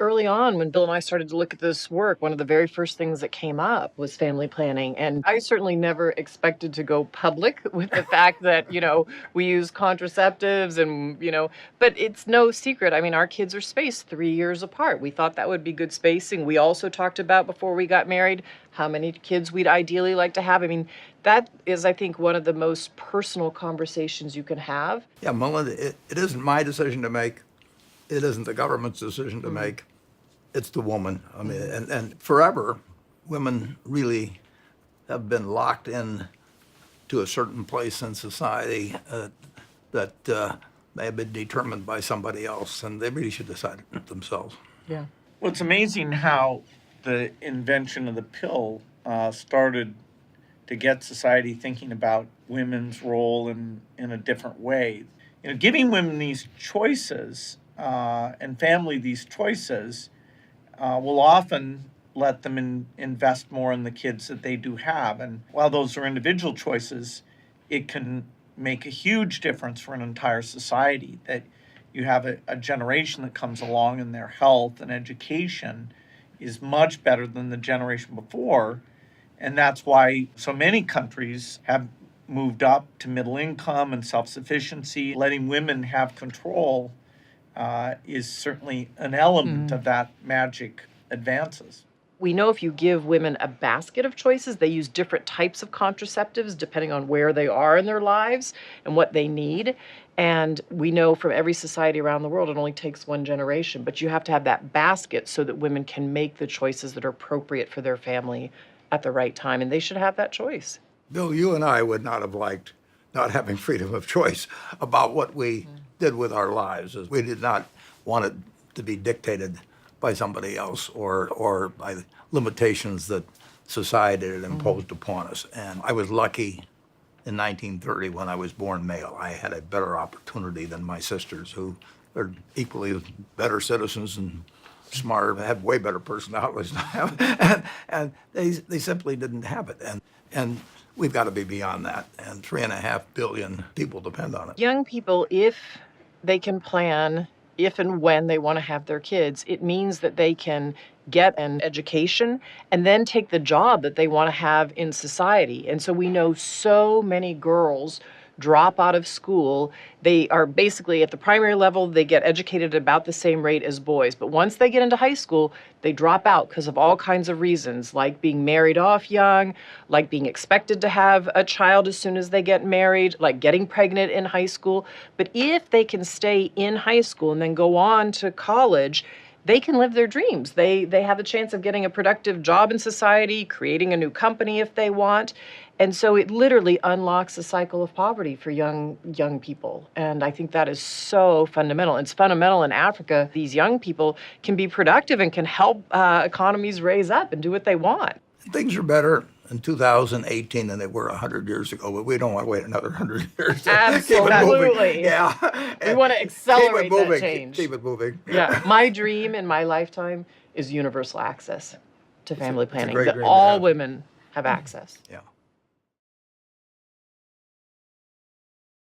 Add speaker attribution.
Speaker 1: Early on, when Bill and I started to look at this work, one of the very first things that came up was family planning. And I certainly never expected to go public with the fact that, we use contraceptives but it's no secret. I mean, our kids are spaced 3 years apart. We thought that would be good spacing. We also talked about before we got married how many kids we'd ideally like to have. I mean, that is, I think, one of the most personal conversations you can have.
Speaker 2: Yeah, Melinda, it isn't my decision to make. It isn't the government's decision to make. It's the woman. I mean, and forever, women really have been locked in to a certain place in society that may have been determined by somebody else, and they really should decide it themselves.
Speaker 1: Yeah.
Speaker 3: Well, it's amazing how the invention of the pill started to get society thinking about women's role in a different way. Giving women these choices and family these choices will often let them invest more in the kids that they do have. And while those are individual choices, it can make a huge difference for an entire society that you have a generation that comes along and their health and education is much better than the generation before. And that's why so many countries have moved up to middle income and self-sufficiency. Letting women have control is certainly an element of that magic advances.
Speaker 1: We know if you give women a basket of choices, they use different types of contraceptives depending on where they are in their lives and what they need. And we know from every society around the world, it only takes one generation. But you have to have that basket so that women can make the choices that are appropriate for their family at the right time. And they should have that choice.
Speaker 2: Bill, you and I would not have liked not having freedom of choice about what we did with our lives. We did not want it to be dictated by somebody else or by limitations that society had imposed upon us. And I was lucky in 1930 when I was born male. I had a better opportunity than my sisters, who are equally better citizens and smarter, had way better personalities than I have. And they simply didn't have it. And we've got to be beyond that. And 3.5 billion people depend on it.
Speaker 1: Young people, if they can plan if and when they want to have their kids, it means that they can get an education and then take the job that they want to have in society. And so we know so many girls drop out of school. They are basically at the primary level, they get educated at about the same rate as boys. But once they get into high school, they drop out because of all kinds of reasons, like being married off young, like being expected to have a child as soon as they get married, like getting pregnant in high school. But if they can stay in high school and then go on to college, they can live their dreams. They have a chance of getting a productive job in society, creating a new company if they want. And so it literally unlocks the cycle of poverty for young people. And I think that is so fundamental. It's fundamental in Africa. These young people can be productive and can help economies raise up and do what they want.
Speaker 2: Things are better in 2018 than they were 100 years ago, but we don't want to wait another 100 years.
Speaker 1: Absolutely.
Speaker 2: Yeah.
Speaker 1: We want to accelerate that change.
Speaker 2: Keep it moving.
Speaker 1: Yeah. My dream in my lifetime is universal access to family planning,
Speaker 2: great
Speaker 1: that
Speaker 2: dream to
Speaker 1: all
Speaker 2: have.
Speaker 1: women have access.
Speaker 2: Yeah.